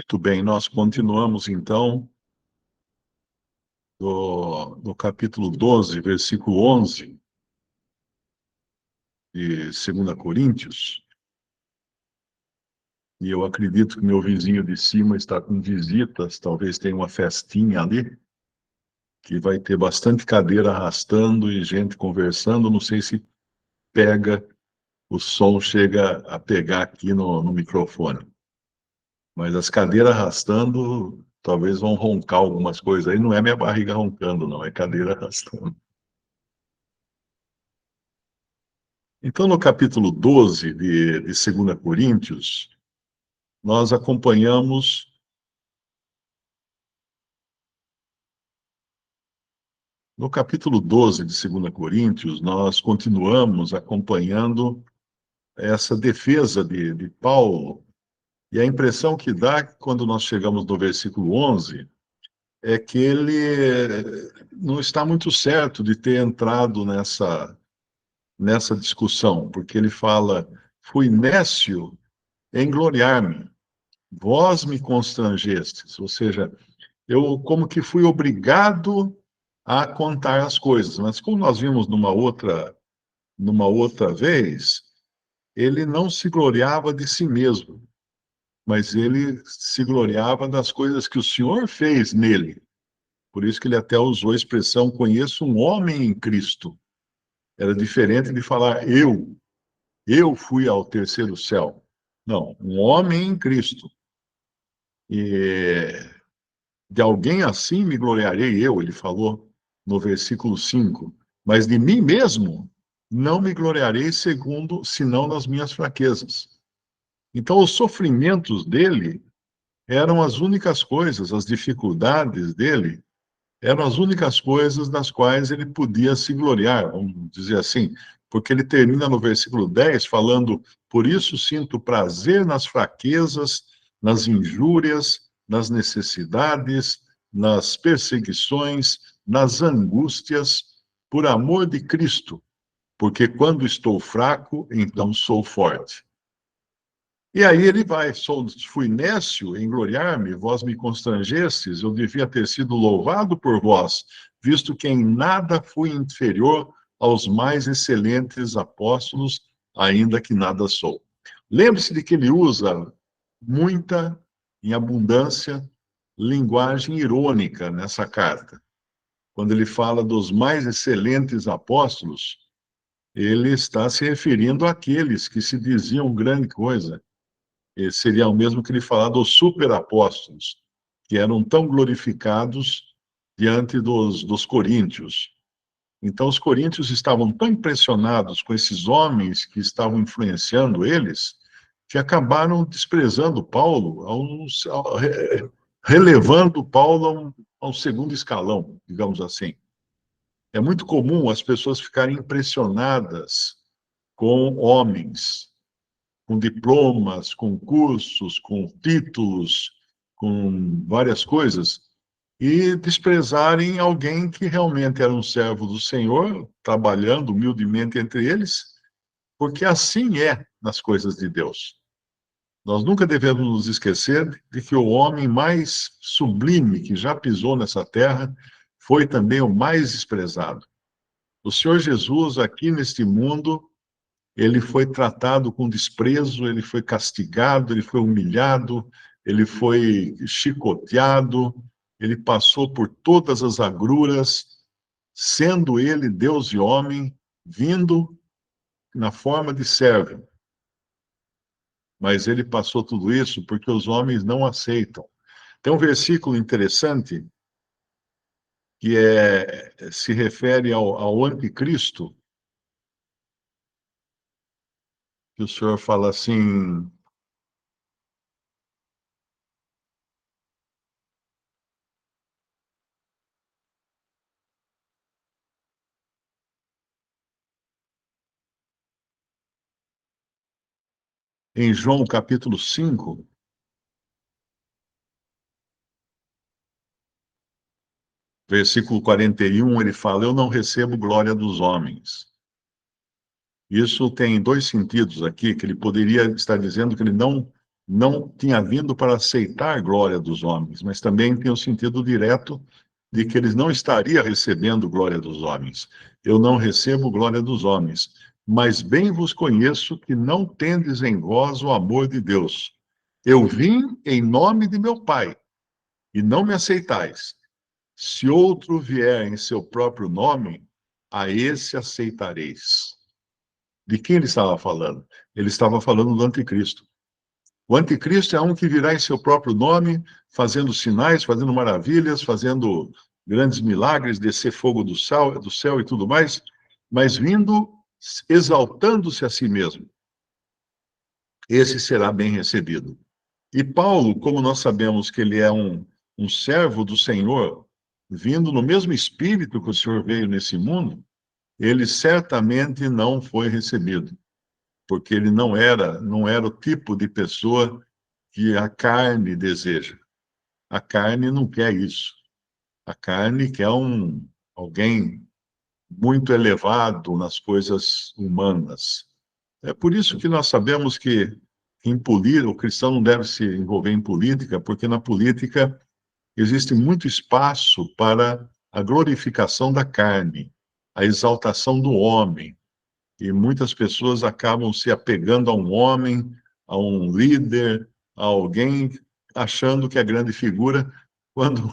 Muito bem, nós continuamos então do capítulo 12, versículo 11 de 2 Coríntios, e eu acredito que meu vizinho de cima está com visitas, talvez tenha uma festinha ali, que vai ter bastante cadeira arrastando e gente conversando, não sei se pega, o som chega a pegar aqui no microfone, mas as cadeiras arrastando talvez vão roncar algumas coisas aí, não é minha barriga roncando não, é cadeira arrastando. Então, no capítulo 12 de 2 Coríntios, nós acompanhamos, no capítulo 12 de 2 Coríntios, nós continuamos acompanhando essa defesa de Paulo, e a impressão que dá quando nós chegamos no versículo 11 é que ele não está muito certo de ter entrado nessa discussão, porque ele fala, fui nécio em gloriar-me, vós me constrangestes, ou seja, eu como que fui obrigado a contar as coisas, mas como nós vimos numa outra vez, ele não se gloriava de si mesmo, mas ele se gloriava das coisas que o Senhor fez nele. Por isso que ele até usou a expressão conheço um homem em Cristo. Era diferente de falar eu fui ao terceiro céu. Não, um homem em Cristo. E de alguém assim me gloriarei eu, ele falou no versículo 5. Mas de mim mesmo não me gloriarei segundo, senão nas minhas fraquezas. Então, os sofrimentos dele eram as únicas coisas, as dificuldades dele eram as únicas coisas das quais ele podia se gloriar, vamos dizer assim, porque ele termina no versículo 10 falando: por isso sinto prazer nas fraquezas, nas injúrias, nas necessidades, nas perseguições, nas angústias, por amor de Cristo, porque quando estou fraco, então sou forte. E aí ele vai, fui nécio em gloriar-me, vós me constrangestes, eu devia ter sido louvado por vós, visto que em nada fui inferior aos mais excelentes apóstolos, ainda que nada sou. Lembre-se de que ele usa muita, em abundância, linguagem irônica nessa carta. Quando ele fala dos mais excelentes apóstolos, ele está se referindo àqueles que se diziam grande coisa, seria o mesmo que ele falar dos superapóstolos, que eram tão glorificados diante dos coríntios. Então, os coríntios estavam tão impressionados com esses homens que estavam influenciando eles, que acabaram desprezando Paulo, relevando Paulo a um segundo escalão, digamos assim. É muito comum as pessoas ficarem impressionadas com homens, com diplomas, com cursos, com títulos, com várias coisas, e desprezarem alguém que realmente era um servo do Senhor, trabalhando humildemente entre eles, porque assim é nas coisas de Deus. Nós nunca devemos nos esquecer de que o homem mais sublime que já pisou nessa terra foi também o mais desprezado. O Senhor Jesus, aqui neste mundo, ele foi tratado com desprezo, ele foi castigado, ele foi humilhado, ele foi chicoteado, ele passou por todas as agruras, sendo ele Deus e homem, vindo na forma de servo. Mas ele passou tudo isso porque os homens não aceitam. Tem um versículo interessante que se refere ao anticristo, que o Senhor fala assim, em João capítulo 5, versículo 41, ele fala: eu não recebo glória dos homens. Isso tem dois sentidos aqui, que ele poderia estar dizendo que ele não não tinha vindo para aceitar a glória dos homens, mas também tem o sentido direto de que eles não estaria recebendo glória dos homens. Eu não recebo glória dos homens, mas bem vos conheço que não tendes em vós o amor de Deus. Eu vim em nome de meu Pai, e não me aceitais. Se outro vier em seu próprio nome, a esse aceitareis. De quem ele estava falando? Ele estava falando do anticristo. O anticristo é um que virá em seu próprio nome, fazendo sinais, fazendo maravilhas, fazendo grandes milagres, descer fogo do céu e tudo mais, mas vindo exaltando-se a si mesmo. Esse será bem recebido. E Paulo, como nós sabemos que ele é um servo do Senhor, vindo no mesmo espírito que o Senhor veio nesse mundo, ele certamente não foi recebido, porque ele não era o tipo de pessoa que a carne deseja. A carne não quer isso. A carne quer alguém muito elevado nas coisas humanas. É por isso que nós sabemos que o cristão não deve se envolver em política, porque na política existe muito espaço para a glorificação da carne, a exaltação do homem. E muitas pessoas acabam se apegando a um homem, a um líder, a alguém, achando que é grande figura, quando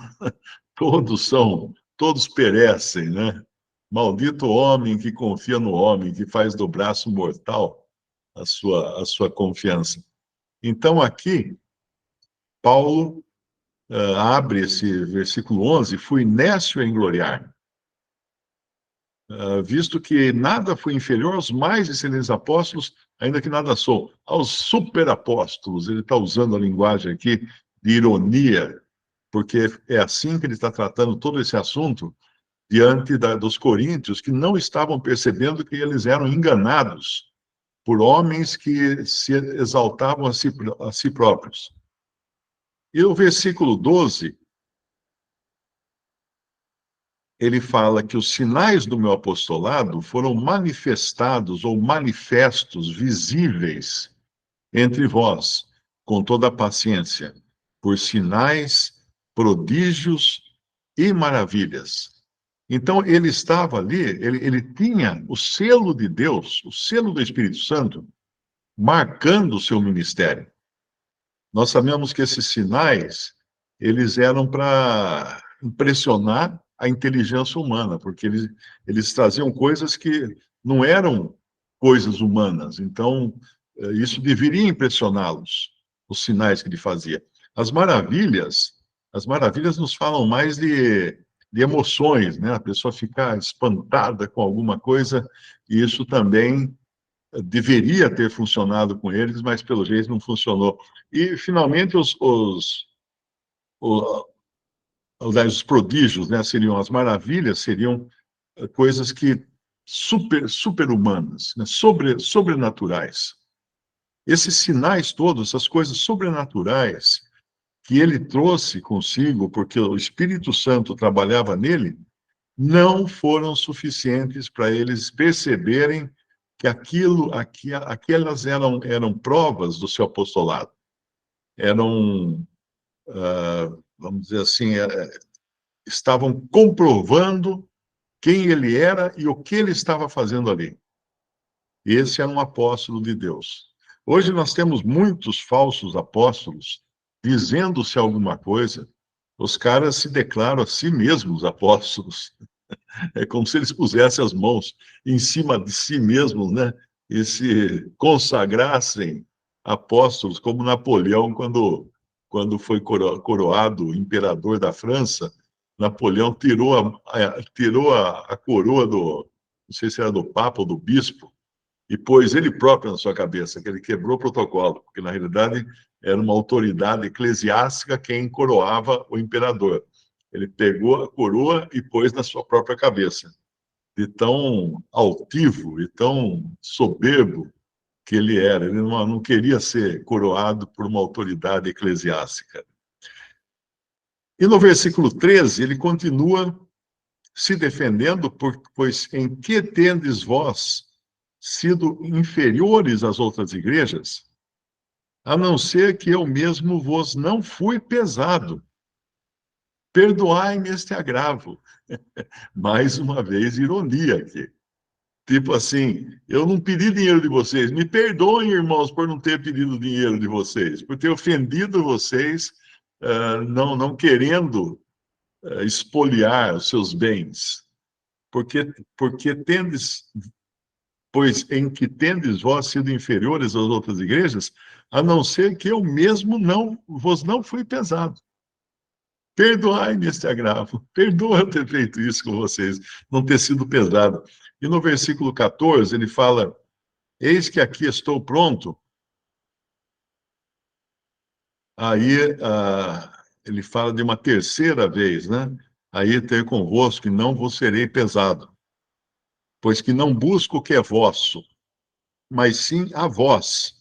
todos perecem, né? Maldito homem que confia no homem, que faz do braço mortal a sua confiança. Então, aqui, Paulo abre esse versículo 11: fui nécio em gloriar, visto que nada foi inferior aos mais excelentes apóstolos, ainda que nada sou. Aos superapóstolos, ele está usando a linguagem aqui de ironia, porque é assim que ele está tratando todo esse assunto diante dos coríntios, que não estavam percebendo que eles eram enganados por homens que se exaltavam a si próprios. E o versículo 12, ele fala que os sinais do meu apostolado foram manifestados ou manifestos, visíveis entre vós, com toda a paciência, por sinais, prodígios e maravilhas. Então, ele estava ali, ele tinha o selo de Deus, o selo do Espírito Santo, marcando o seu ministério. Nós sabemos que esses sinais, eles eram para impressionar a inteligência humana, porque eles traziam coisas que não eram coisas humanas. Então, isso deveria impressioná-los, os sinais que ele fazia. As maravilhas, as maravilhas nos falam mais de emoções, né? A pessoa ficar espantada com alguma coisa, e isso também deveria ter funcionado com eles, mas pelo jeito não funcionou. E, finalmente, os, os prodígios, né, seriam as maravilhas, seriam coisas que super-humanas, né, sobrenaturais. Esses sinais todos, essas coisas sobrenaturais que ele trouxe consigo, porque o Espírito Santo trabalhava nele, não foram suficientes para eles perceberem que aquelas eram provas do seu apostolado. Eram, vamos dizer assim, estavam comprovando quem ele era e o que ele estava fazendo ali. Esse era um apóstolo de Deus. Hoje nós temos muitos falsos apóstolos dizendo-se alguma coisa, os caras se declaram a si mesmos apóstolos. É como se eles pusessem as mãos em cima de si mesmos, né? E se consagrassem apóstolos, como Napoleão, quando foi coroado imperador da França. Napoleão tirou a coroa não sei se era do Papa ou do Bispo, e pôs ele próprio na sua cabeça, que ele quebrou o protocolo, porque na realidade era uma autoridade eclesiástica quem coroava o imperador. Ele pegou a coroa e pôs na sua própria cabeça. De tão altivo e tão soberbo que ele era. Ele não queria ser coroado por uma autoridade eclesiástica. E no versículo 13, ele continua se defendendo, pois em que tendes vós sido inferiores às outras igrejas? a não ser que eu mesmo vos não fui pesado. Perdoai-me este agravo. Mais uma vez, ironia aqui. Tipo assim, eu não pedi dinheiro de vocês. Me perdoem, irmãos, por não ter pedido dinheiro de vocês, por ter ofendido vocês, não querendo expoliar os seus bens. Porque tendes, pois em que tendes vós sido inferiores às outras igrejas, a não ser que eu mesmo não fui pesado. Perdoai-me este agravo. Perdoa eu ter feito isso com vocês, não ter sido pesado. E no versículo 14, ele fala: Eis que aqui estou pronto. Aí ele fala de uma terceira vez, né? Aí ter convosco, e não vos serei pesado, pois que não busco o que é vosso, mas sim a vós,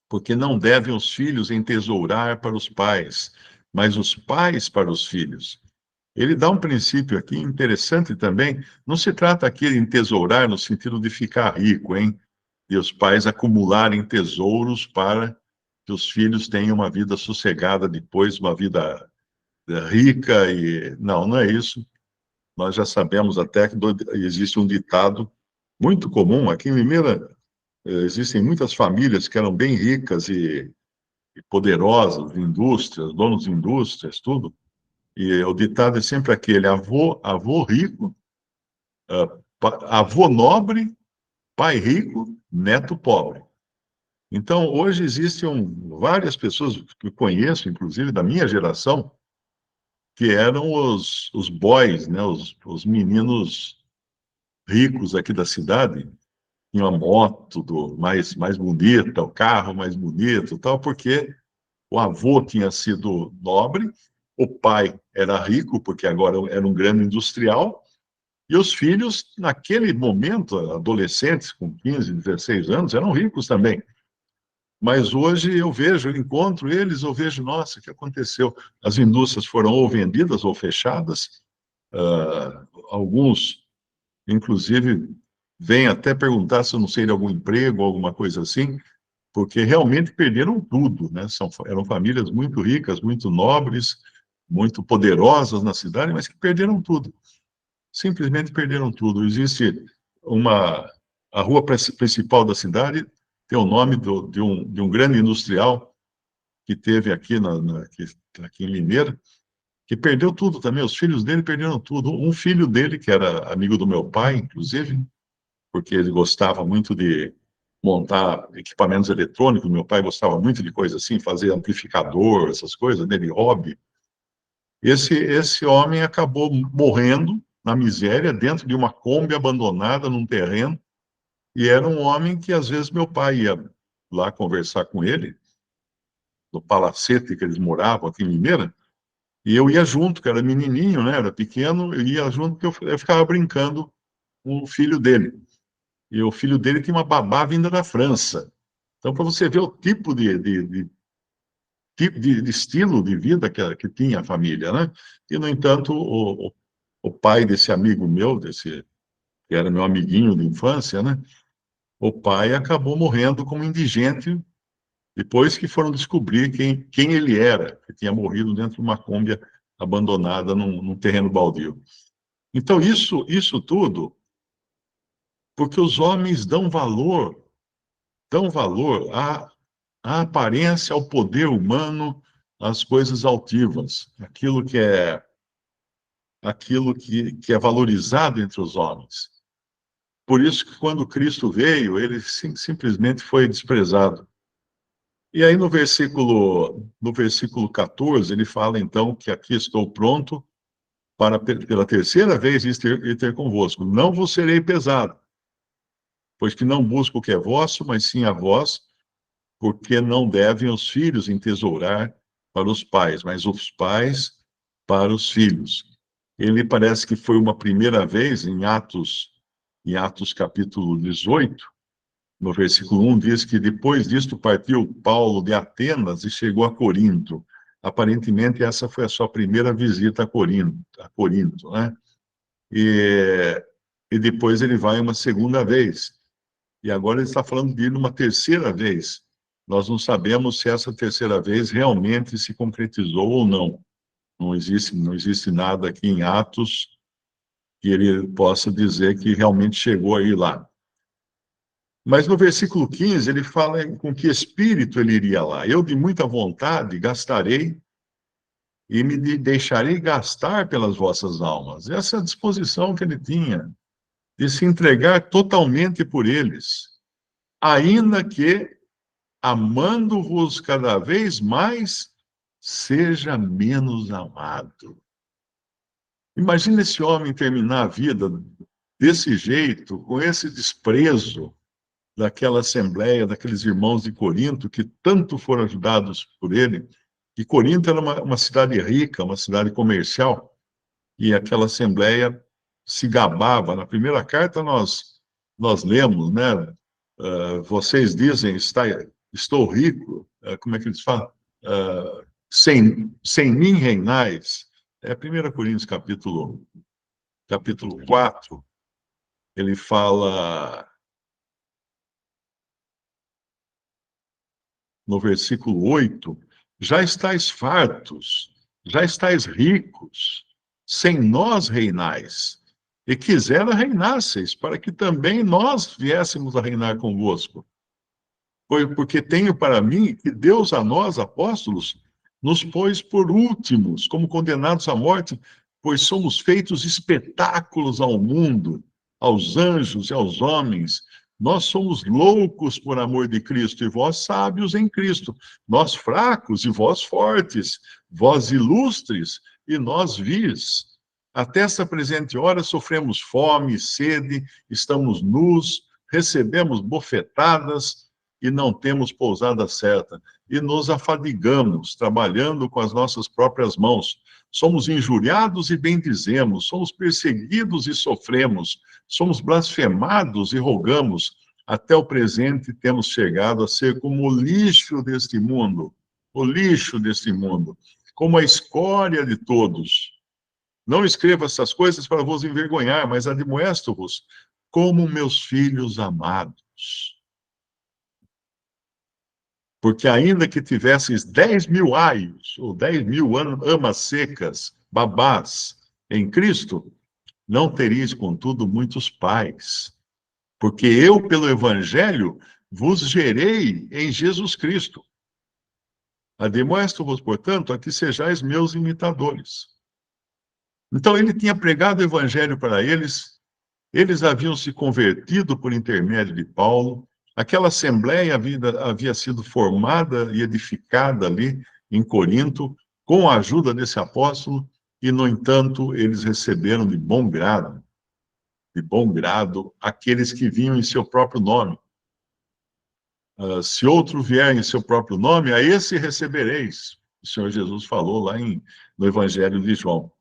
porque não devem os filhos entesourar para os pais, mas os pais para os filhos. Ele dá um princípio aqui interessante também. Não se trata aqui de entesourar no sentido de ficar rico, hein? E os pais acumularem tesouros para que os filhos tenham uma vida sossegada depois, uma vida rica e não é isso. Nós já sabemos até que existe um ditado muito comum aqui em Limeira. Existem muitas famílias que eram bem ricas e poderosas, indústrias, donos de indústrias, tudo. E o ditado é sempre aquele: avô rico, avô nobre, pai rico, neto pobre. Então, hoje existem várias pessoas que eu conheço, inclusive da minha geração, que eram os boys, né, os meninos ricos aqui da cidade, tinham a moto mais bonita, o carro mais bonito, tal, porque o avô tinha sido nobre, o pai era rico, porque agora era um grande industrial, e os filhos, naquele momento, adolescentes com 15, 16 anos, eram ricos também. Mas hoje eu vejo, eu encontro eles, eu vejo, nossa, o que aconteceu? As indústrias foram ou vendidas ou fechadas, alguns, inclusive, vêm até perguntar se eu não sei de algum emprego, alguma coisa assim, porque realmente perderam tudo, né? Eram famílias muito ricas, muito nobres, muito poderosas na cidade, mas que perderam tudo. Simplesmente perderam tudo. Existe uma... A rua principal da cidade tem o nome de um grande industrial que teve aqui, aqui em Limeira, que perdeu tudo também. Os filhos dele perderam tudo. Um filho dele, que era amigo do meu pai, inclusive, porque ele gostava muito de montar equipamentos eletrônicos. Meu pai gostava muito de coisa assim, fazer amplificador, essas coisas, dele, hobby. Esse homem acabou morrendo na miséria, dentro de uma Kombi abandonada num terreno, e era um homem que, às vezes, meu pai ia lá conversar com ele, no palacete que eles moravam aqui em Limeira, e eu ia junto, que era menininho, né, era pequeno, eu ia junto, porque eu ficava brincando com o filho dele. E o filho dele tinha uma babá vinda da França. Então, para você ver o tipo de estilo de vida que tinha a família, né? E, no entanto, o pai desse amigo meu, que era meu amiguinho de infância, né? O pai acabou morrendo como indigente depois que foram descobrir quem ele era, que tinha morrido dentro de uma Kombi abandonada num terreno baldio. Então, isso tudo porque os homens dão valor à aparência, ao poder humano, às coisas altivas, aquilo que é valorizado entre os homens. Por isso que quando Cristo veio, ele simplesmente foi desprezado. E aí no versículo 14, ele fala então que aqui estou pronto para pela terceira vez ir ter convosco. Não vos serei pesado, pois que não busco o que é vosso, mas sim a vós, porque não devem os filhos entesourar para os pais, mas os pais para os filhos. Ele parece que foi uma primeira vez em Atos capítulo 18, no versículo 1, diz que depois disto partiu Paulo de Atenas e chegou a Corinto. Aparentemente, essa foi a sua primeira visita a Corinto, né? E depois ele vai uma segunda vez. E agora ele está falando de ir uma terceira vez. Nós não sabemos se essa terceira vez realmente se concretizou ou não. Não existe nada aqui em Atos que ele possa dizer que realmente chegou aí lá. Mas no versículo 15, ele fala com que espírito ele iria lá. Eu, de muita vontade, gastarei e me deixarei gastar pelas vossas almas. Essa é a disposição que ele tinha de se entregar totalmente por eles, ainda que, amando-vos cada vez mais, seja menos amado. Imagina esse homem terminar a vida desse jeito, com esse desprezo daquela assembleia, daqueles irmãos de Corinto, que tanto foram ajudados por ele. E Corinto era uma cidade rica, uma cidade comercial, e aquela assembleia se gabava. Na primeira carta nós lemos, né? Vocês dizem, estou rico, como é que eles falam? Sem mim reinais. É 1 Coríntios capítulo 4, ele fala no versículo 8, já estáis fartos, já estáis ricos, sem nós reinais, e quisera reinasseis, para que também nós viéssemos a reinar convosco. Porque tenho para mim que Deus a nós, apóstolos, nos pôs por últimos, como condenados à morte, pois somos feitos espetáculos ao mundo, aos anjos e aos homens. Nós somos loucos por amor de Cristo, e vós sábios em Cristo. Nós fracos e vós fortes. Vós ilustres e nós vis. Até essa presente hora sofremos fome, sede, estamos nus, recebemos bofetadas e não temos pousada certa, e nos afadigamos, trabalhando com as nossas próprias mãos. Somos injuriados e bendizemos, somos perseguidos e sofremos, somos blasfemados e rogamos. Até o presente temos chegado a ser como o lixo deste mundo, como a escória de todos. Não escrevo essas coisas para vos envergonhar, mas admoesto-vos como meus filhos amados. Porque ainda que tivesseis 10.000 aios, ou 10.000 amas secas, babás, em Cristo, não teríeis, contudo, muitos pais. Porque eu, pelo Evangelho, vos gerei em Jesus Cristo. Admoesto-vos, portanto, a que sejais meus imitadores. Então, ele tinha pregado o Evangelho para eles, eles haviam se convertido por intermédio de Paulo, aquela assembleia havia sido formada e edificada ali em Corinto, com a ajuda desse apóstolo, e, no entanto, eles receberam de bom grado, aqueles que vinham em seu próprio nome. Se outro vier em seu próprio nome, a esse recebereis. O Senhor Jesus falou lá no Evangelho de João.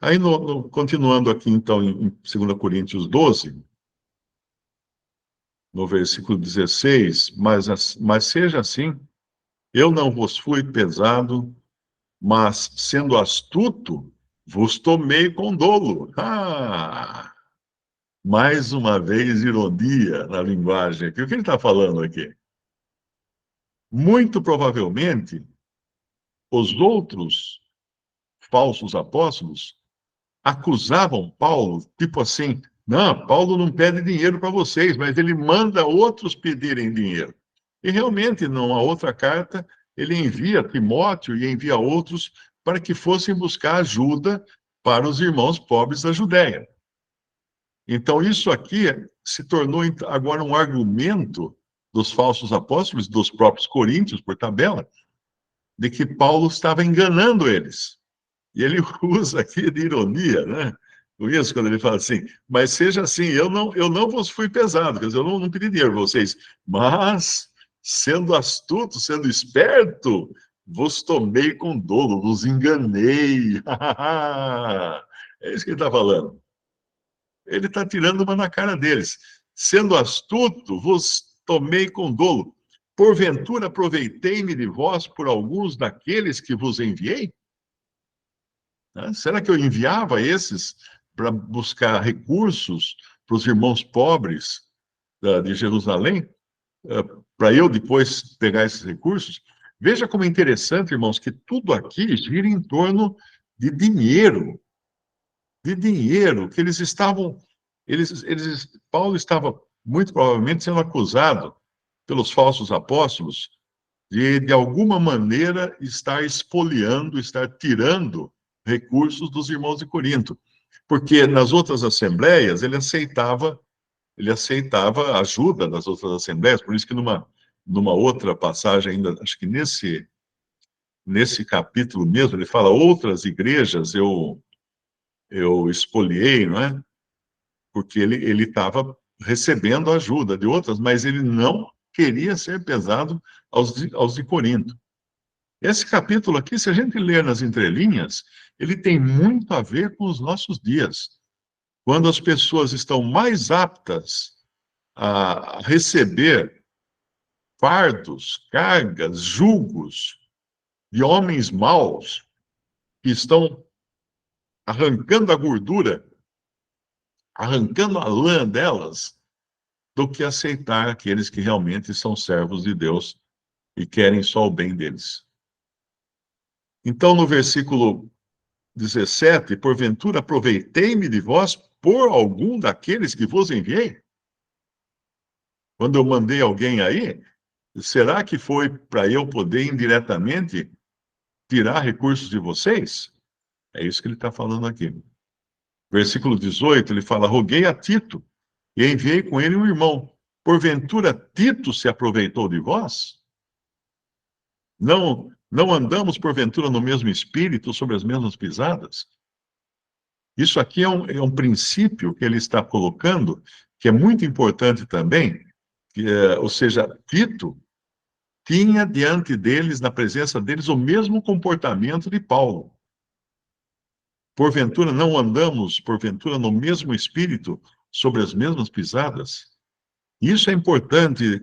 Aí, continuando aqui, então, em 2 Coríntios 12, no versículo 16, mas seja assim, eu não vos fui pesado, mas, sendo astuto, vos tomei com dolo. Mais uma vez, ironia na linguagem aqui. O que ele está falando aqui? Muito provavelmente, os outros falsos apóstolos acusavam Paulo, tipo assim, não, Paulo não pede dinheiro para vocês, mas ele manda outros pedirem dinheiro. E realmente, numa outra carta, ele envia Timóteo e envia outros para que fossem buscar ajuda para os irmãos pobres da Judéia. Então, isso aqui se tornou agora um argumento dos falsos apóstolos, dos próprios coríntios, por tabela, de que Paulo estava enganando eles. E ele usa aqui de ironia, né? Com isso, quando ele fala assim, mas seja assim, eu não vos fui pesado, quer dizer, eu não pedi dinheiro a vocês, mas, sendo astuto, sendo esperto, vos tomei com dolo, vos enganei. É isso que ele está falando. Ele está tirando uma na cara deles. Sendo astuto, vos tomei com dolo. Porventura aproveitei-me de vós por alguns daqueles que vos enviei? Será que eu enviava esses para buscar recursos para os irmãos pobres de Jerusalém? para eu depois pegar esses recursos. Veja como é interessante, irmãos, que tudo aqui gira em torno de dinheiro, que eles estavam, Paulo estava muito provavelmente sendo acusado pelos falsos apóstolos de alguma maneira, estar espoliando, estar tirando recursos dos irmãos de Corinto. Porque nas outras assembleias ele aceitava ajuda das outras assembleias, por isso que numa outra passagem ainda, acho que nesse capítulo mesmo, ele fala, outras igrejas eu espoliei, não é? Porque ele estava recebendo ajuda de outras, mas ele não queria ser pesado aos de Corinto. Esse capítulo aqui, se a gente ler nas entrelinhas, ele tem muito a ver com os nossos dias, quando as pessoas estão mais aptas a receber fardos, cargas, julgos de homens maus que estão arrancando a gordura, arrancando a lã delas, do que aceitar aqueles que realmente são servos de Deus e querem só o bem deles. Então, no versículo 17, porventura aproveitei-me de vós por algum daqueles que vos enviei? Quando eu mandei alguém aí, será que foi para eu poder indiretamente tirar recursos de vocês? É isso que ele está falando aqui. Versículo 18, ele fala: roguei a Tito e enviei com ele um irmão. Porventura Tito se aproveitou de vós? Não andamos, porventura, no mesmo espírito, sobre as mesmas pisadas? Isso aqui é um princípio que ele está colocando, que é muito importante também, ou seja, Tito tinha diante deles, na presença deles, o mesmo comportamento de Paulo. Porventura não andamos, porventura, no mesmo espírito, sobre as mesmas pisadas? Isso é importante,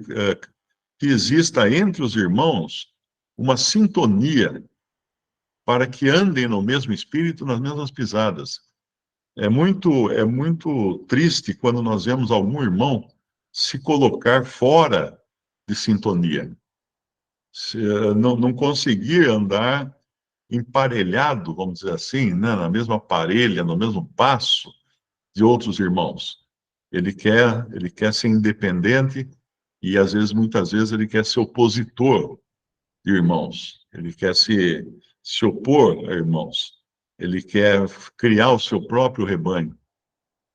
que exista entre os irmãos uma sintonia para que andem no mesmo espírito, nas mesmas pisadas. É muito triste quando nós vemos algum irmão se colocar fora de sintonia, não conseguir andar emparelhado, vamos dizer assim, né, na mesma parelha, no mesmo passo de outros irmãos. Ele quer ser independente e, às vezes, muitas vezes, ele quer ser opositor de irmãos. Ele quer se opor a irmãos. Ele quer criar o seu próprio rebanho.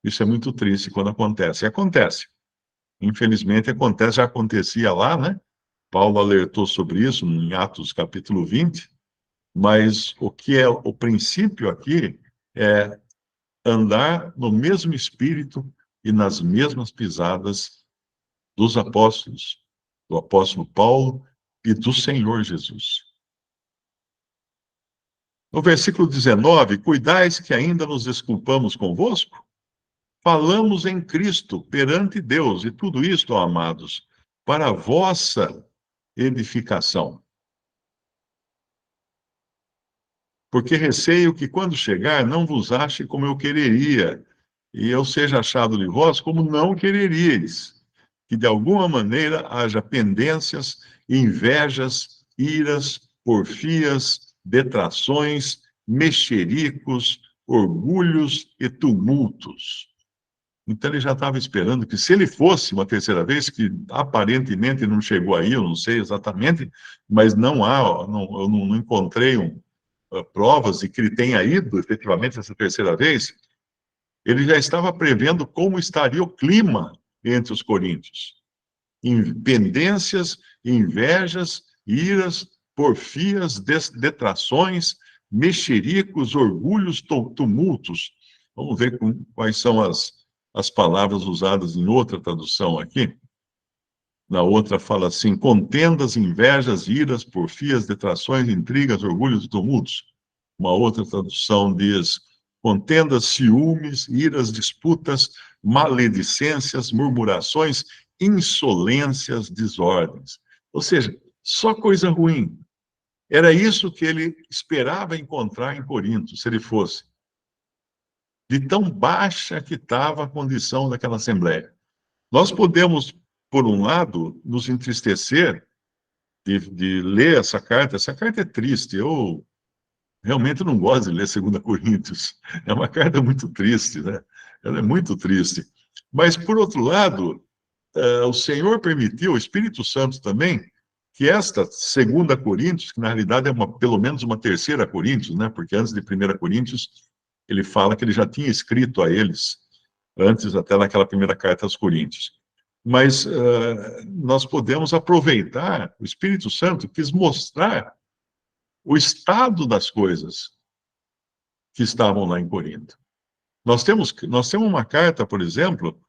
Isso é muito triste quando acontece. E acontece. Infelizmente, acontece. Já acontecia lá, né? Paulo alertou sobre isso em Atos capítulo 20. Mas o que é o princípio aqui é andar no mesmo espírito e nas mesmas pisadas dos apóstolos, do apóstolo Paulo e do Senhor Jesus. No versículo 19, cuidais que ainda nos desculpamos convosco? Falamos em Cristo perante Deus, e tudo isto, ó amados, para a vossa edificação. Porque receio que quando chegar não vos ache como eu quereria, e eu seja achado de vós como não quereríeis, que de alguma maneira haja pendências, invejas, iras, porfias, detrações, mexericos, orgulhos e tumultos. Então ele já estava esperando que, se ele fosse uma terceira vez, que aparentemente não chegou aí, eu não sei exatamente, mas não há, eu não encontrei provas de que ele tenha ido efetivamente essa terceira vez. Ele já estava prevendo como estaria o clima entre os coríntios. Pendências, invejas, iras, porfias, detrações, mexericos, orgulhos, tumultos. Vamos ver quais são as palavras usadas em outra tradução aqui. Na outra fala assim: contendas, invejas, iras, porfias, detrações, intrigas, orgulhos e tumultos. Uma outra tradução diz: contendas, ciúmes, iras, disputas, maledicências, murmurações, insolências, desordens. Ou seja, só coisa ruim. Era isso que ele esperava encontrar em Corinto, se ele fosse. De tão baixa que estava a condição daquela assembleia. Nós podemos por um lado, nos entristecer de ler essa carta. Essa carta é triste. Eu realmente não gosto de ler 2 Coríntios. É uma carta muito triste, né? Ela é muito triste. Mas, por outro lado, o Senhor permitiu, o Espírito Santo também, que esta 2 Coríntios, que na realidade é pelo menos uma 3 Coríntios, né? Porque antes de 1 Coríntios, ele fala que ele já tinha escrito a eles, antes até naquela primeira carta aos Coríntios. Mas nós podemos aproveitar, o Espírito Santo quis mostrar o estado das coisas que estavam lá em Corinto. Nós temos uma carta, por exemplo,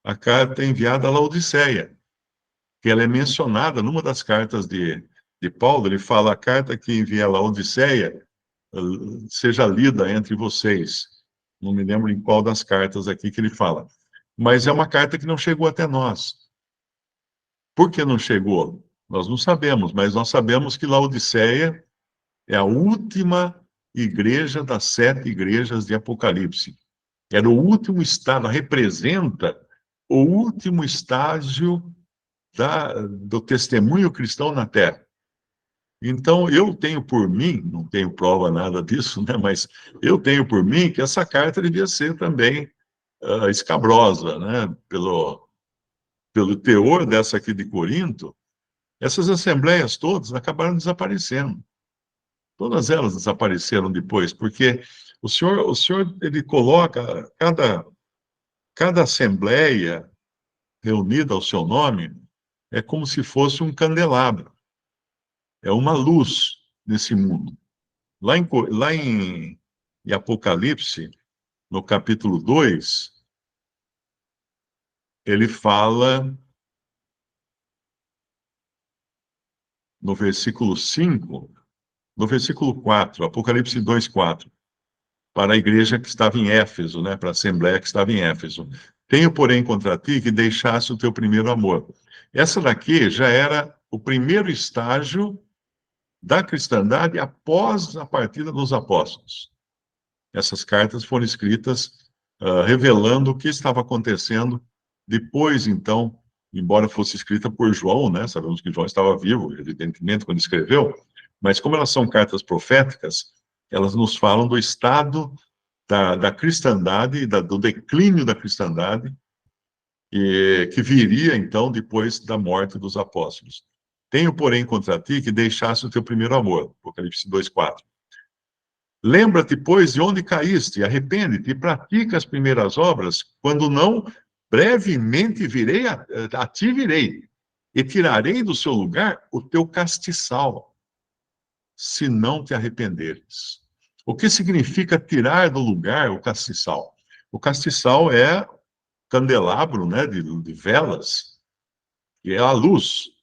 a carta enviada a Laodiceia, que ela é mencionada numa das cartas de Paulo. Ele fala: a carta que envia a Laodiceia seja lida entre vocês. Não me lembro em qual das cartas aqui que ele fala. Mas é uma carta que não chegou até nós. Por que não chegou? Nós não sabemos, mas nós sabemos que Laodiceia é a última igreja das 7 igrejas de Apocalipse. Era o último estado, representa o último estágio do testemunho cristão na Terra. Então, eu tenho por mim, não tenho prova nada disso, né, mas eu tenho por mim que essa carta devia ser também escabrosa, né, pelo teor dessa aqui de Corinto. Essas assembleias todas acabaram desaparecendo. Todas elas desapareceram depois, porque o senhor ele coloca cada assembleia reunida ao seu nome é como se fosse um candelabro, é uma luz nesse mundo. Lá em Apocalipse, no capítulo 2, ele fala, no versículo 5, no versículo 4, Apocalipse 2:4, para a igreja que estava em Éfeso, né, para a assembleia que estava em Éfeso. Tenho, porém, contra ti que deixasse o teu primeiro amor. Essa daqui já era o primeiro estágio da cristandade após a partida dos apóstolos. Essas cartas foram escritas revelando o que estava acontecendo depois, então, embora fosse escrita por João, né? Sabemos que João estava vivo, evidentemente, quando escreveu, mas como elas são cartas proféticas, elas nos falam do estado da cristandade e do declínio da cristandade, que viria, então, depois da morte dos apóstolos. Tenho, porém, contra ti que deixasse o teu primeiro amor. Apocalipse 2:4. Lembra-te, pois, de onde caíste, arrepende-te e pratica as primeiras obras, quando não, brevemente a ti virei, e tirarei do seu lugar o teu castiçal, se não te arrependeres. O que significa tirar do lugar o castiçal? O castiçal é candelabro, né, de velas, que é a luz.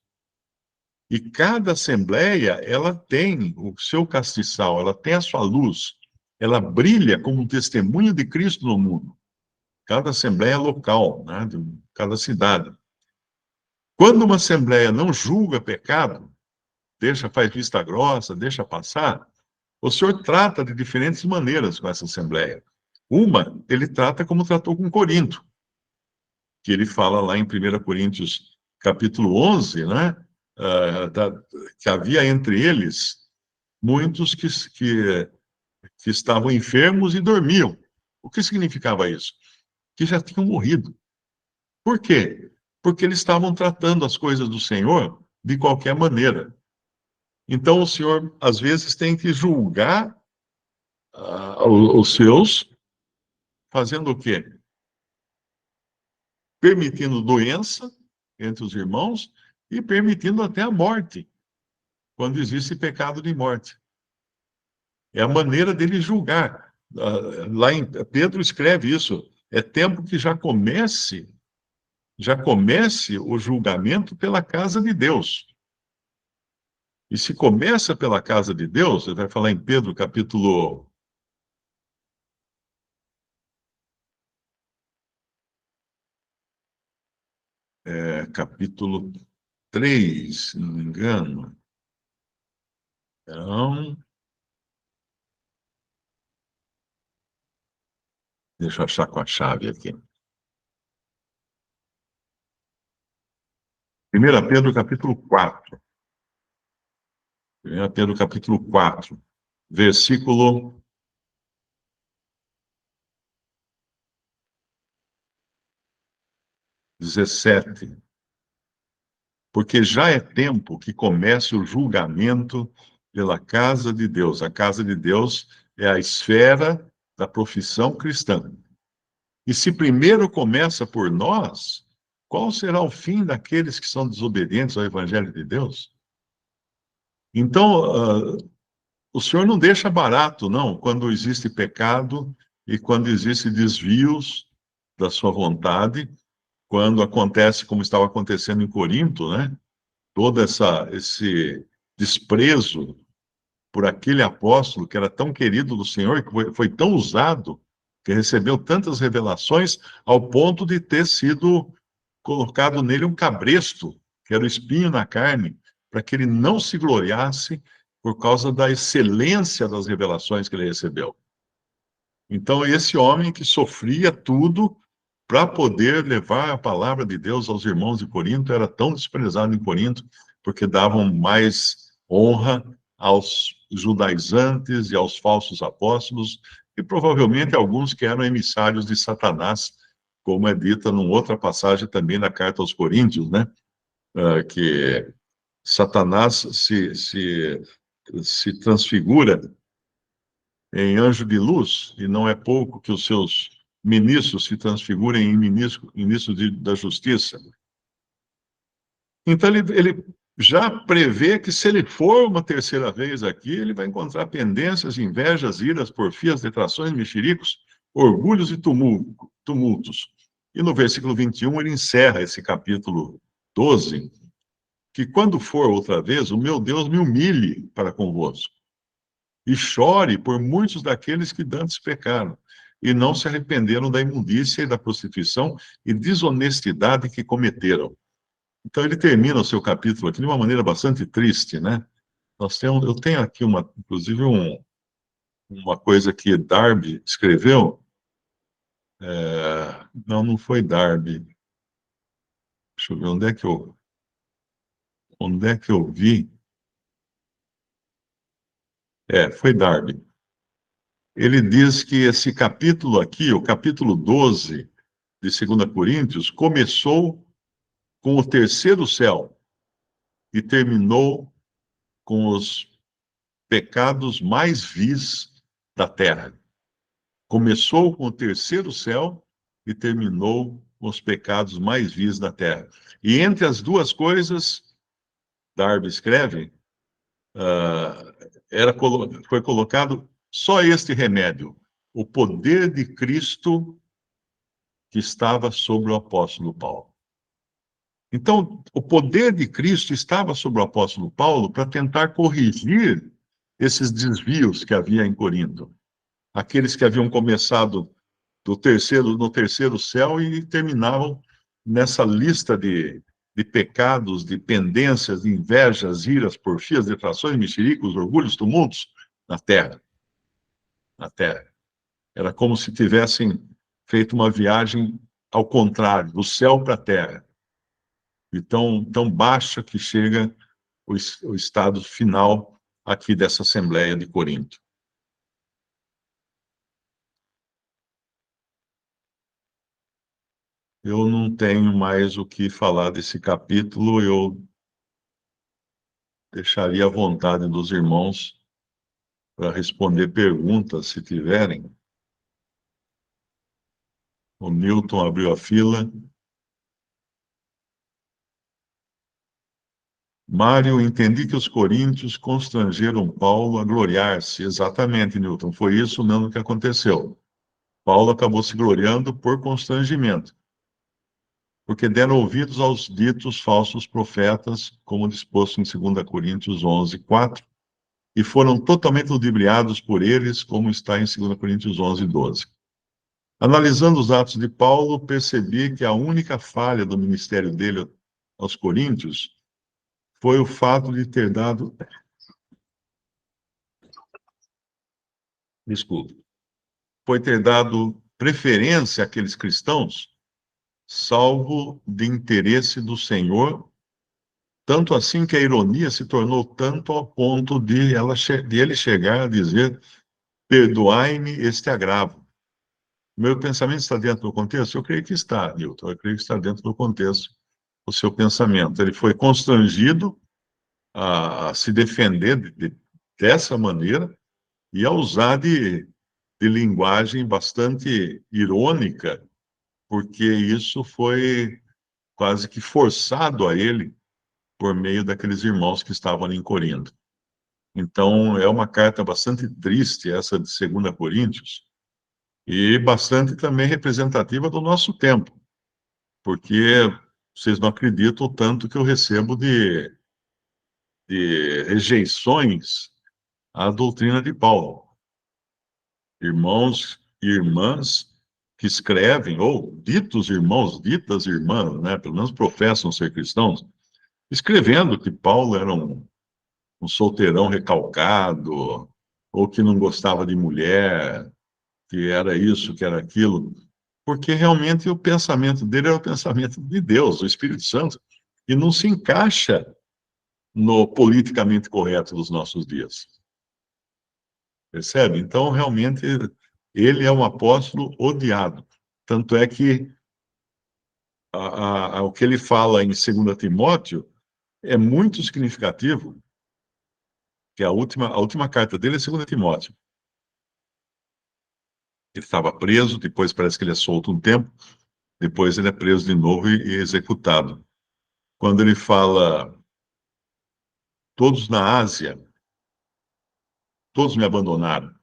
E cada assembleia, ela tem o seu castiçal, ela tem a sua luz, ela brilha como um testemunho de Cristo no mundo. Cada assembleia local, né, de cada cidade. Quando uma assembleia não julga pecado, faz vista grossa, deixa passar, o Senhor trata de diferentes maneiras com essa assembleia. Uma, ele trata como tratou com Corinto, que ele fala lá em 1 Coríntios capítulo 11, né, que havia entre eles muitos que estavam enfermos e dormiam. O que significava isso? Que já tinham morrido. Por quê? Porque eles estavam tratando as coisas do Senhor de qualquer maneira. Então, o Senhor, às vezes, tem que julgar os seus, fazendo o quê? Permitindo doença entre os irmãos e permitindo até a morte, quando existe pecado de morte. É a maneira dele julgar. Lá em Pedro escreve isso. É tempo que já comece o julgamento pela casa de Deus. E se começa pela casa de Deus, ele vai falar em Pedro, capítulo 3, se não me engano. Então, deixa eu achar com a chave aqui. 1 Pedro capítulo 4. 1 Pedro capítulo 4, versículo 17. Porque já é tempo que comece o julgamento pela casa de Deus. A casa de Deus é a esfera da profissão cristã. E se primeiro começa por nós, qual será o fim daqueles que são desobedientes ao Evangelho de Deus? Então, o Senhor não deixa barato, não, quando existe pecado e quando existe desvios da sua vontade, quando acontece como estava acontecendo em Corinto, né? Todo esse desprezo por aquele apóstolo que era tão querido do Senhor, que foi tão usado, que recebeu tantas revelações, ao ponto de ter sido colocado nele um cabresto, que era o espinho na carne, para que ele não se gloriasse por causa da excelência das revelações que ele recebeu. Então, esse homem que sofria tudo para poder levar a palavra de Deus aos irmãos de Corinto, era tão desprezado em Corinto, porque davam mais honra aos judaizantes e aos falsos apóstolos, e provavelmente alguns que eram emissários de Satanás, como é dita numa outra passagem também na carta aos Coríntios, né? Que Satanás se transfigura em anjo de luz, e não é pouco que os seus ministros se transfigurem em ministros da justiça. Então, ele já prevê que se ele for uma terceira vez aqui, ele vai encontrar pendências, invejas, iras, porfias, detrações, mexericos, orgulhos e tumultos. E no versículo 21, ele encerra esse capítulo 12, que quando for outra vez, o meu Deus me humilhe para convosco e chore por muitos daqueles que dantes pecaram e não se arrependeram da imundícia e da prostituição e desonestidade que cometeram. Então ele termina o seu capítulo aqui de uma maneira bastante triste, né? Eu tenho aqui inclusive uma coisa que Darby escreveu. Não, não foi Darby. Deixa eu ver onde é que eu vi. Foi Darby. Ele diz que esse capítulo aqui, o capítulo 12 de 2 Coríntios, começou com o terceiro céu e terminou com os pecados mais vis da terra. Começou com o terceiro céu e terminou com os pecados mais vis da terra. E entre as duas coisas, Darby escreve, foi colocado só este remédio: o poder de Cristo que estava sobre o apóstolo Paulo. Então, o poder de Cristo estava sobre o apóstolo Paulo para tentar corrigir esses desvios que havia em Corinto. Aqueles que haviam começado no terceiro céu e terminavam nessa lista de pecados, de pendências, de invejas, iras, porfias, detrações, mexericos, orgulhos, tumultos na terra. Na terra. Era como se tivessem feito uma viagem ao contrário, do céu para a terra. E tão baixa que chega o estado final aqui dessa Assembleia de Corinto. Eu não tenho mais o que falar desse capítulo, eu deixaria à vontade dos irmãos para responder perguntas, se tiverem. O Newton abriu a fila. Mário, entendi que os coríntios constrangeram Paulo a gloriar-se. Exatamente, Newton, foi isso mesmo que aconteceu. Paulo acabou se gloriando por constrangimento, porque deram ouvidos aos ditos falsos profetas, como disposto em 2 Coríntios 11, 4, e foram totalmente ludibriados por eles, como está em 2 Coríntios 11, 12. Analisando os atos de Paulo, percebi que a única falha do ministério dele aos coríntios foi o fato de ter dado, desculpe, foi ter dado preferência àqueles cristãos, salvo de interesse do Senhor Tanto assim que a ironia se tornou tanto ao ponto de ele chegar a dizer: perdoai-me este agravo. Meu pensamento está dentro do contexto? Eu creio que está, Newton. Eu creio que está dentro do contexto o seu pensamento. Ele foi constrangido a se defender dessa maneira e a usar de linguagem bastante irônica, porque isso foi quase que forçado a ele por meio daqueles irmãos que estavam ali em Corinto. Então, é uma carta bastante triste, essa de 2 Coríntios, e bastante também representativa do nosso tempo, porque vocês não acreditam o tanto que eu recebo de rejeições à doutrina de Paulo. Irmãos e irmãs que escrevem, ou ditos irmãos, ditas irmãs, né, pelo menos professam ser cristãos, escrevendo que Paulo era um solteirão recalcado, ou que não gostava de mulher, que era isso, que era aquilo, porque realmente o pensamento dele era o pensamento de Deus, do Espírito Santo, e não se encaixa no politicamente correto dos nossos dias. Percebe? Então, realmente, ele é um apóstolo odiado. Tanto é que o que ele fala em 2 Timóteo é muito significativo, que a última carta dele é 2 Timóteo. Ele estava preso, depois parece que ele é solto um tempo, depois ele é preso de novo e executado. Quando ele fala, todos na Ásia, todos me abandonaram.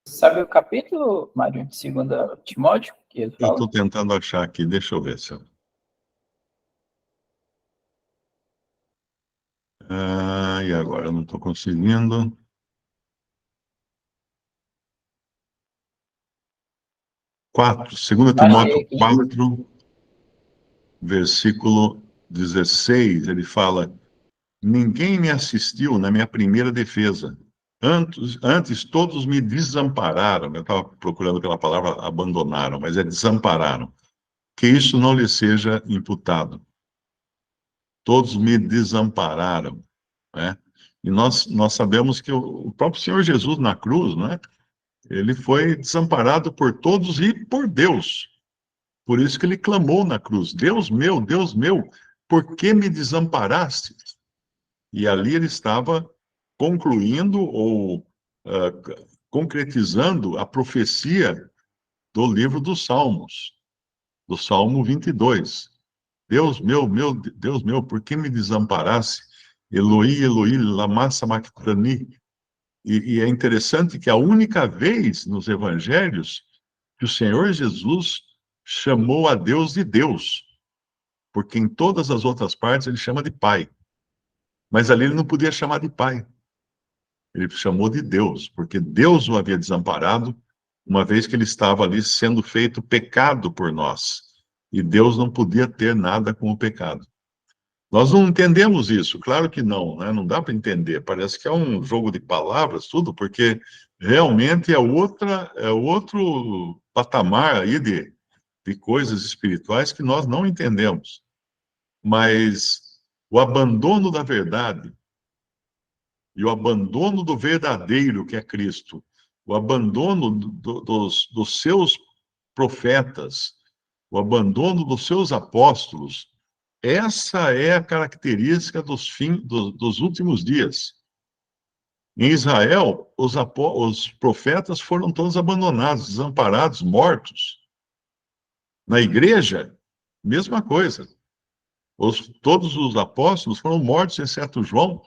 Sabe o capítulo, Mário, de 2 Timóteo, que ele Eu fala? estou tentando achar aqui, deixa eu ver se eu... e agora? Eu não estou conseguindo. 2 Achei Timóteo aqui. 4, versículo 16, ele fala: ninguém me assistiu na minha primeira defesa. Antes todos me desampararam. Eu estava procurando pela palavra abandonaram, mas é desampararam. Que isso não lhe seja imputado. Todos me desampararam, né? E nós sabemos que o próprio Senhor Jesus na cruz, né? Ele foi desamparado por todos e por Deus. Por isso que ele clamou na cruz: Deus meu, por que me desamparaste? E ali ele estava concluindo ou concretizando a profecia do livro dos Salmos, do Salmo 22. Deus meu, por que me desamparaste? Eloi, Eloi, lama sabachthani. E é interessante que a única vez nos evangelhos que o Senhor Jesus chamou a Deus de Deus, porque em todas as outras partes ele chama de Pai. Mas ali ele não podia chamar de Pai. Ele chamou de Deus, porque Deus o havia desamparado, uma vez que ele estava ali sendo feito pecado por nós. E Deus não podia ter nada com o pecado. Nós não entendemos isso, claro que não, né? Não dá para entender. Parece que é um jogo de palavras, tudo, porque realmente é outro patamar aí de coisas espirituais que nós não entendemos. Mas o abandono da verdade e o abandono do verdadeiro, que é Cristo, o abandono dos seus profetas, o abandono dos seus apóstolos, essa é a característica dos últimos dias. Em Israel, os profetas foram todos abandonados, desamparados, mortos. Na igreja, mesma coisa. Todos os apóstolos foram mortos, exceto João,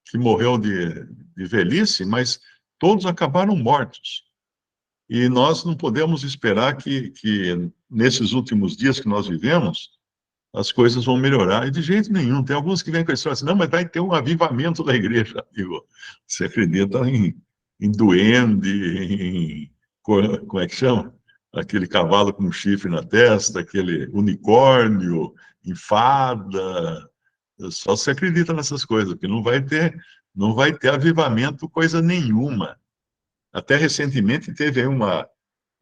que morreu de velhice, mas todos acabaram mortos. E nós não podemos esperar que nesses últimos dias que nós vivemos, as coisas vão melhorar. E de jeito nenhum. Tem alguns que vêm com a história assim, não, mas vai ter um avivamento da igreja. Amigo, você acredita em duende, como é que chama? Aquele cavalo com um chifre na testa, aquele unicórnio, em fada. Só se acredita nessas coisas, porque não vai ter avivamento coisa nenhuma. Até recentemente teve aí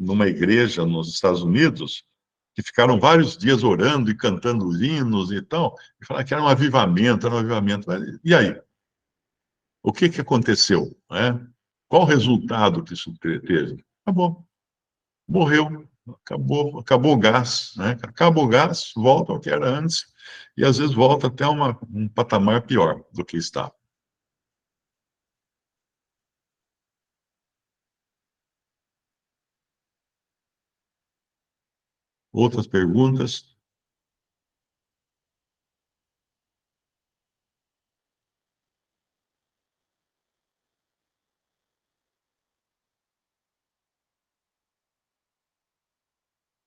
numa igreja nos Estados Unidos, que ficaram vários dias orando e cantando hinos e tal, e falaram que era um avivamento, era um avivamento. E aí? O que que aconteceu? Né? Qual o resultado que isso teve? Acabou. Morreu. Acabou o gás. Né? Acaba o gás, volta ao que era antes, e às vezes volta até um patamar pior do que estava. Outras perguntas?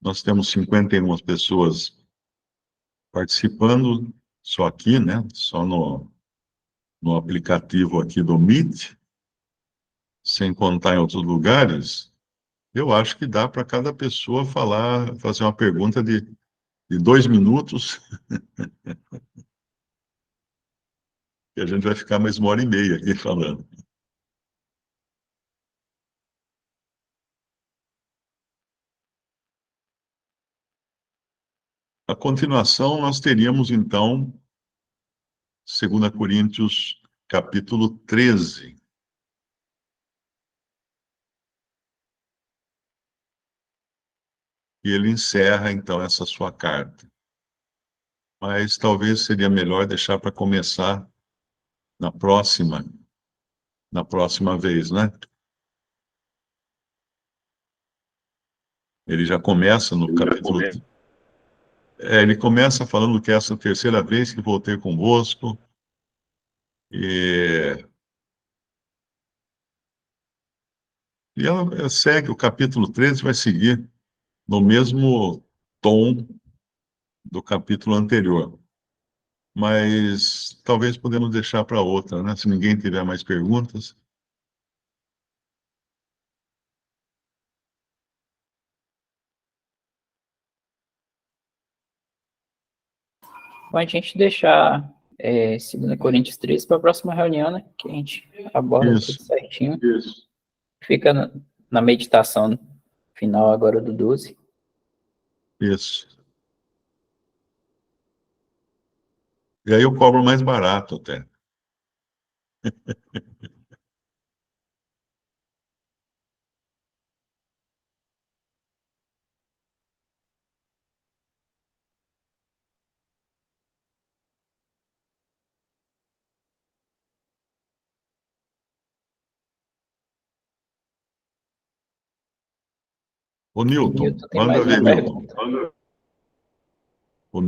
Nós temos 51 pessoas participando, só aqui, né? Só no aplicativo aqui do Meet, sem contar em outros lugares. Eu acho que dá para cada pessoa falar, fazer uma pergunta de 2 minutos, e a gente vai ficar mais 1h30 aqui falando. A continuação, nós teríamos, então, 2 Coríntios, capítulo 13. E ele encerra, então, essa sua carta. Mas talvez seria melhor deixar para começar na próxima, na próxima vez, né? Ele já começa no capítulo. Ele começa falando que essa é a terceira vez que voltei convosco, e, e ela segue, o capítulo 13 vai seguir no mesmo tom do capítulo anterior. Mas talvez podemos deixar para outra, né? Se ninguém tiver mais perguntas. Bom, a gente deixar 2 Coríntios 13 para a próxima reunião, né? Que a gente aborda tudo Isso, certinho. isso. Fica na meditação final agora do 12. Isso. E aí eu cobro mais barato até. O Newton, Newton tem manda mais uma ver, Newton. pergunta. O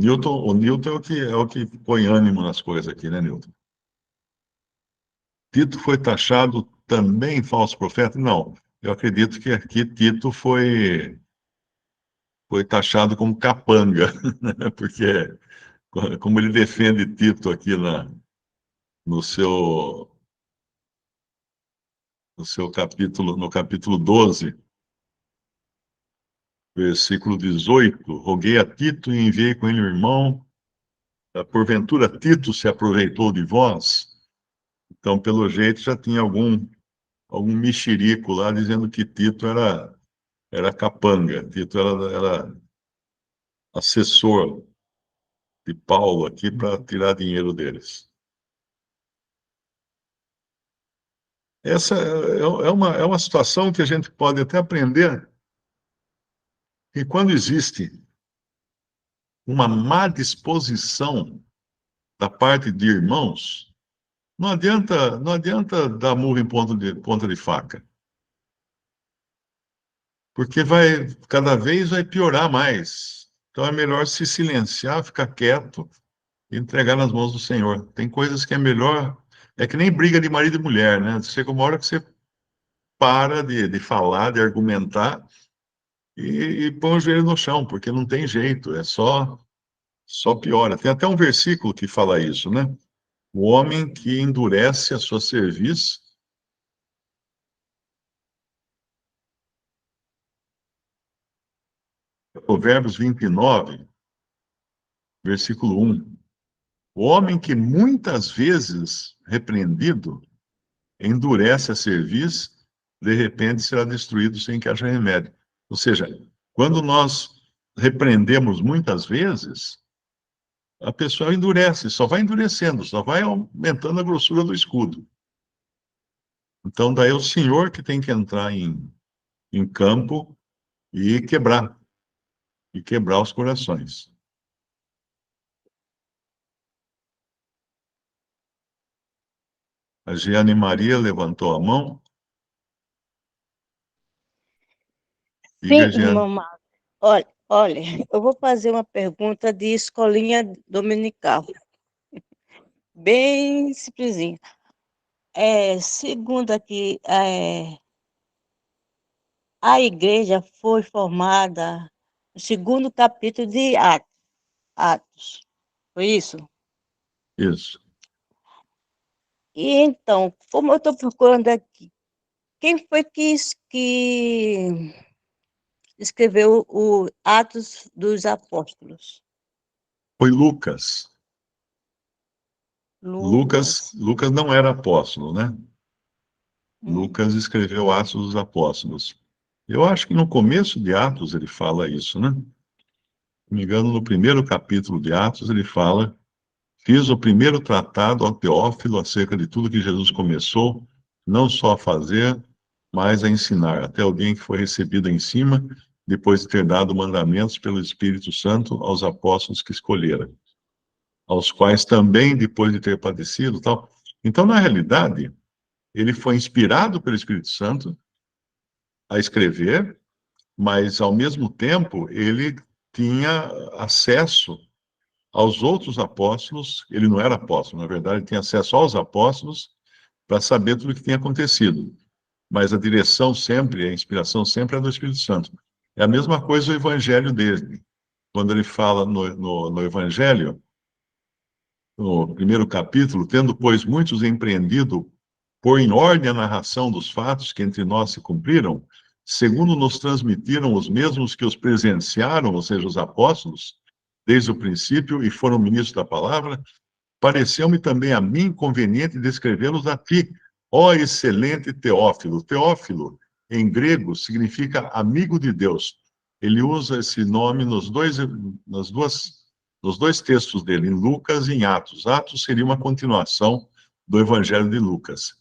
Newton é o que põe ânimo nas coisas aqui, né, Newton? Tito foi taxado também falso profeta? Não, eu acredito que aqui Tito foi taxado como capanga, né? Porque como ele defende Tito aqui no seu, no seu capítulo, no capítulo 12, versículo 18, roguei a Tito e enviei com ele o irmão, porventura Tito se aproveitou de vós? Então, pelo jeito, já tinha algum mexerico lá dizendo que Tito era capanga, Tito era assessor de Paulo aqui para tirar dinheiro deles. Essa é uma situação que a gente pode até aprender que quando existe uma má disposição da parte de irmãos, não adianta dar murro em ponta de faca, porque cada vez vai piorar mais. Então é melhor se silenciar, ficar quieto e entregar nas mãos do Senhor. Tem coisas que é melhor, é que nem briga de marido e mulher, né? Chega uma hora que você para de falar, de argumentar e põe o joelho no chão, porque não tem jeito, só piora. Tem até um versículo que fala isso, né? O homem que endurece a sua cerviz. Provérbios 29, versículo 1. O homem que muitas vezes repreendido endurece a cerviz, de repente será destruído sem que haja remédio. Ou seja, quando nós repreendemos muitas vezes, a pessoa endurece, só vai endurecendo, só vai aumentando a grossura do escudo. Então, daí é o Senhor que tem que entrar em campo e quebrar os corações. A Giane Maria levantou a mão. Sim, irmão Marcos. Olha, eu vou fazer uma pergunta de escolinha dominical, bem simplesinha. Segundo aqui, a igreja foi formada no segundo capítulo de Atos. Foi isso? Isso. E então, como eu estou procurando aqui, quem foi que escreveu o Atos dos Apóstolos? Foi Lucas. Lucas. Lucas não era apóstolo, né? Hum. Lucas escreveu Atos dos Apóstolos. Eu acho que no começo de Atos ele fala isso, né? Se não me engano, no primeiro capítulo de Atos ele fala: fiz o primeiro tratado ao Teófilo acerca de tudo que Jesus começou, não só a fazer, mas a ensinar, até alguém que foi recebido em cima, depois de ter dado mandamentos pelo Espírito Santo aos apóstolos que escolhera, aos quais também, depois de ter padecido, tal. Então, na realidade, ele foi inspirado pelo Espírito Santo a escrever, mas, ao mesmo tempo, ele tinha acesso aos outros apóstolos. Ele não era apóstolo, na verdade, ele tinha acesso aos apóstolos para saber tudo o que tinha acontecido. Mas a direção sempre, a inspiração sempre é do Espírito Santo. É a mesma coisa o evangelho dele. Quando ele fala no evangelho, no primeiro capítulo, tendo, pois, muitos empreendido pôr em ordem a narração dos fatos que entre nós se cumpriram, segundo nos transmitiram os mesmos que os presenciaram, ou seja, os apóstolos, desde o princípio e foram ministros da palavra, pareceu-me também a mim conveniente descrevê-los a ti, ó excelente Teófilo. Teófilo, em grego, significa amigo de Deus. Ele usa esse nome nos dois textos dele, em Lucas e em Atos. Atos seria uma continuação do Evangelho de Lucas.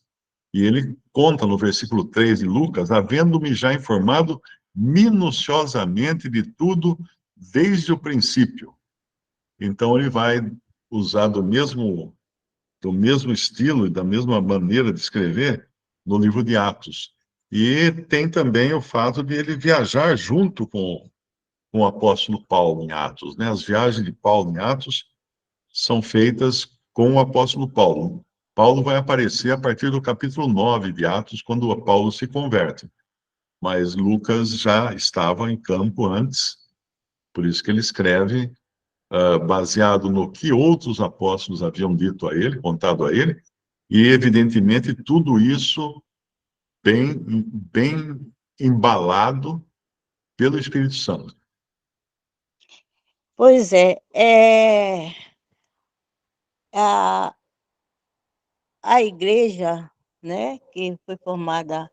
E ele conta no versículo 3 de Lucas, havendo-me já informado minuciosamente de tudo desde o princípio. Então ele vai usar do mesmo estilo e da mesma maneira de escrever no livro de Atos. E tem também o fato de ele viajar junto com o apóstolo Paulo em Atos, né? As viagens de Paulo em Atos são feitas com o apóstolo Paulo. Paulo vai aparecer a partir do capítulo 9 de Atos, quando Paulo se converte. Mas Lucas já estava em campo antes, por isso que ele escreve baseado no que outros apóstolos haviam dito a ele, contado a ele, e evidentemente tudo isso bem embalado pelo Espírito Santo. Pois a, a igreja, né, que foi formada,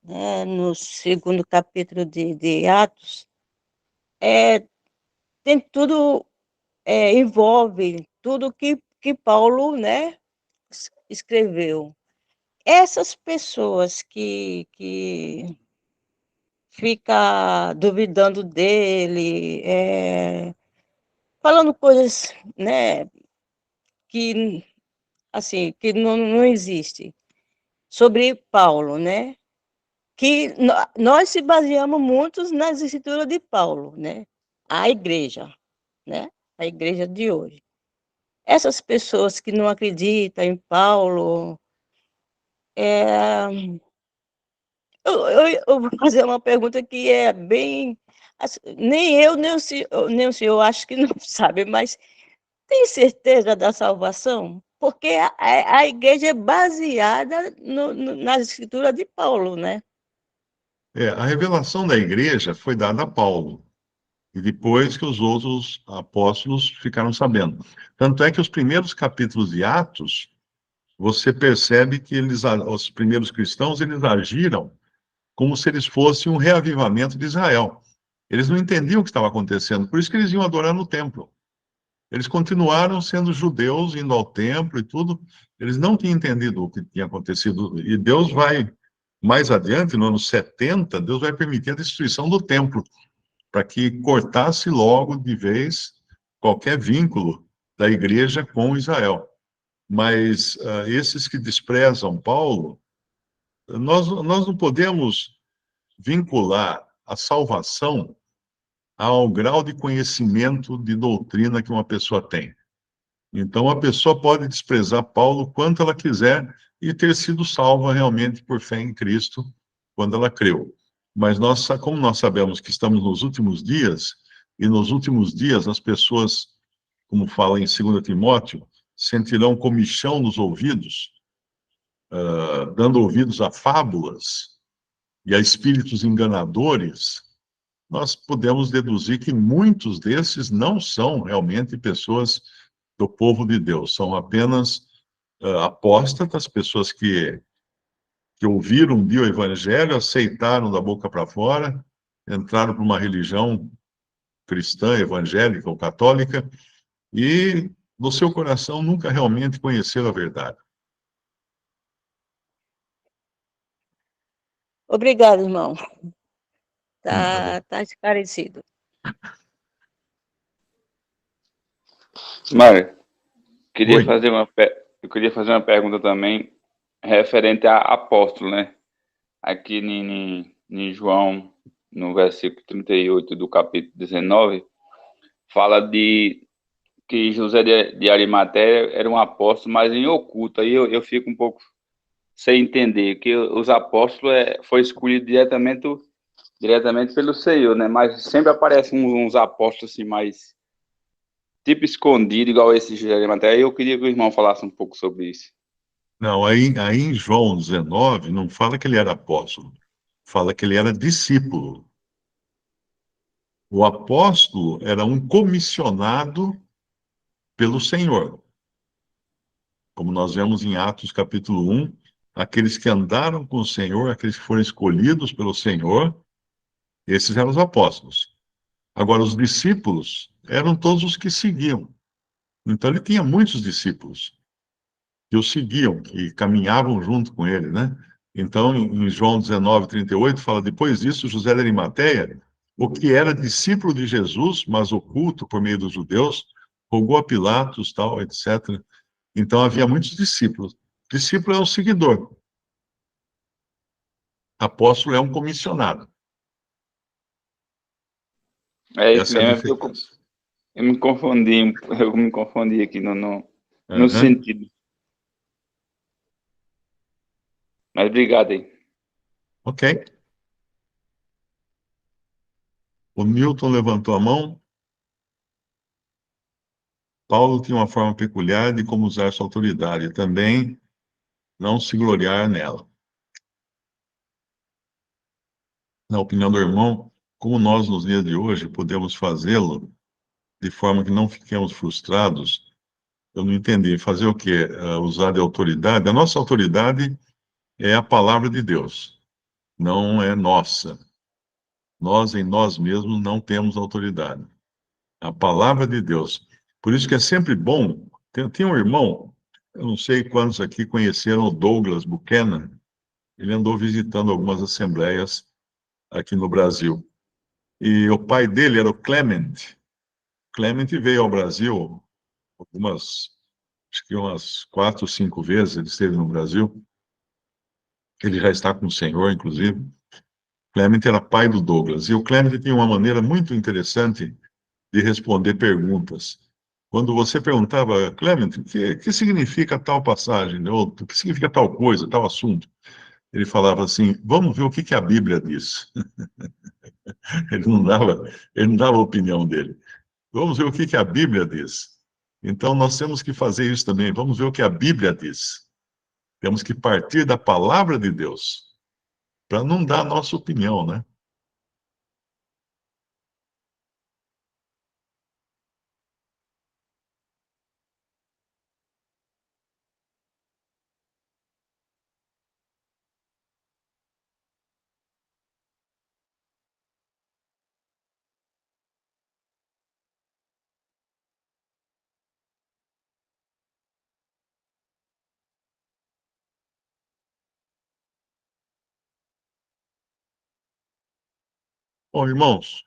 né, no segundo capítulo de Atos, tem tudo, envolve tudo que Paulo, né, escreveu. Essas pessoas que fica duvidando dele, falando coisas, né, que assim, que não existe sobre Paulo, né? Que nós se baseamos muito nas escrituras de Paulo, né? A igreja, né? A igreja de hoje. Essas pessoas que não acreditam em Paulo, eu vou fazer uma pergunta que é bem, assim, nem eu, nem o senhor acho que não sabe, mas tem certeza da salvação? Porque a igreja é baseada nas escrituras de Paulo, né? A revelação da igreja foi dada a Paulo, e depois que os outros apóstolos ficaram sabendo. Tanto é que os primeiros capítulos de Atos, você percebe que os primeiros cristãos, eles agiram como se eles fossem um reavivamento de Israel. Eles não entendiam o que estava acontecendo, por isso que eles iam adorar no templo. Eles continuaram sendo judeus, indo ao templo e tudo. Eles não tinham entendido o que tinha acontecido. E Deus vai, mais adiante, no ano 70, Deus vai permitir a destruição do templo, para que cortasse logo de vez qualquer vínculo da igreja com Israel. Mas esses que desprezam Paulo, nós não podemos vincular a salvação ao grau de conhecimento de doutrina que uma pessoa tem. Então, a pessoa pode desprezar Paulo quanto ela quiser e ter sido salva realmente por fé em Cristo quando ela creu. Mas nós, como nós sabemos que estamos nos últimos dias, e nos últimos dias as pessoas, como fala em 2 Timóteo, sentirão comichão nos ouvidos, dando ouvidos a fábulas e a espíritos enganadores, nós podemos deduzir que muitos desses não são realmente pessoas do povo de Deus, são apenas apóstatas, pessoas que ouviram um dia o evangelho, aceitaram da boca para fora, entraram para uma religião cristã, evangélica ou católica, e no seu coração nunca realmente conheceram a verdade. Obrigado, irmão. Nada. Tá esclarecido. Mário, Oi. eu queria fazer uma pergunta também referente a apóstolo, né? Aqui em João, no versículo 38 do capítulo 19, fala de que José de Arimateia era um apóstolo, mas em oculto. Aí eu fico um pouco sem entender que os apóstolos foi escolhido diretamente pelo Senhor, né? Mas sempre aparecem uns apóstolos assim mais tipo escondido, igual esse José de Arimateia. Aí eu queria que o irmão falasse um pouco sobre isso. Não, aí em João 19, não fala que ele era apóstolo, fala que ele era discípulo. O apóstolo era um comissionado pelo Senhor. Como nós vemos em Atos capítulo 1, aqueles que andaram com o Senhor, aqueles que foram escolhidos pelo Senhor, esses eram os apóstolos. Agora, os discípulos eram todos os que seguiam. Então, ele tinha muitos discípulos que o seguiam, que caminhavam junto com ele, né? Então, em João 19, 38, fala: depois disso, José de Arimateia, o que era discípulo de Jesus, mas oculto por meio dos judeus, rogou a Pilatos, tal, etc. Então, havia muitos discípulos. Discípulo é um seguidor. Apóstolo é um comissionado. É isso Essa é a mesmo, é porque diferença. eu me confundi aqui no Uhum. sentido. Mas obrigado aí. Ok. O Milton levantou a mão. Paulo tinha uma forma peculiar de como usar sua autoridade, e também não se gloriar nela. Na opinião do irmão, como nós, nos dias de hoje, podemos fazê-lo de forma que não fiquemos frustrados? Eu não entendi. Fazer o quê? Usar de autoridade? A nossa autoridade é a palavra de Deus, não é nossa. Nós, em nós mesmos, não temos autoridade. A palavra de Deus. Por isso que é sempre bom. Tem um irmão, eu não sei quantos aqui conheceram o Douglas Buchanan, ele andou visitando algumas assembleias aqui no Brasil. E o pai dele era o Clement. Clement veio ao Brasil algumas, acho que umas 4 ou 5 vezes ele esteve no Brasil. Ele já está com o Senhor, inclusive. Clement era pai do Douglas. E o Clement tinha uma maneira muito interessante de responder perguntas. Quando você perguntava, Clement, o que significa tal passagem? Ou o que significa tal coisa, tal assunto? Ele falava assim: vamos ver o que a Bíblia diz. Ele não dava, ele não dava a opinião dele. Vamos ver o que a Bíblia diz. Então, nós temos que fazer isso também. Vamos ver o que a Bíblia diz. Temos que partir da palavra de Deus, para não dar a nossa opinião, né? Bom, irmãos,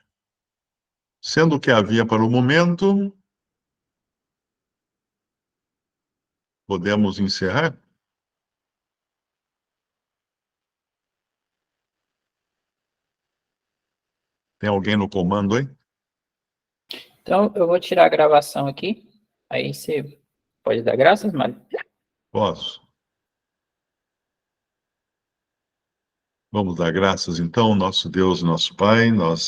sendo o que havia para o momento, podemos encerrar? Tem alguém no comando aí? Então, eu vou tirar a gravação aqui. Aí você pode dar graças, Mário? Posso. Vamos dar graças, então, nosso Deus, nosso Pai, nós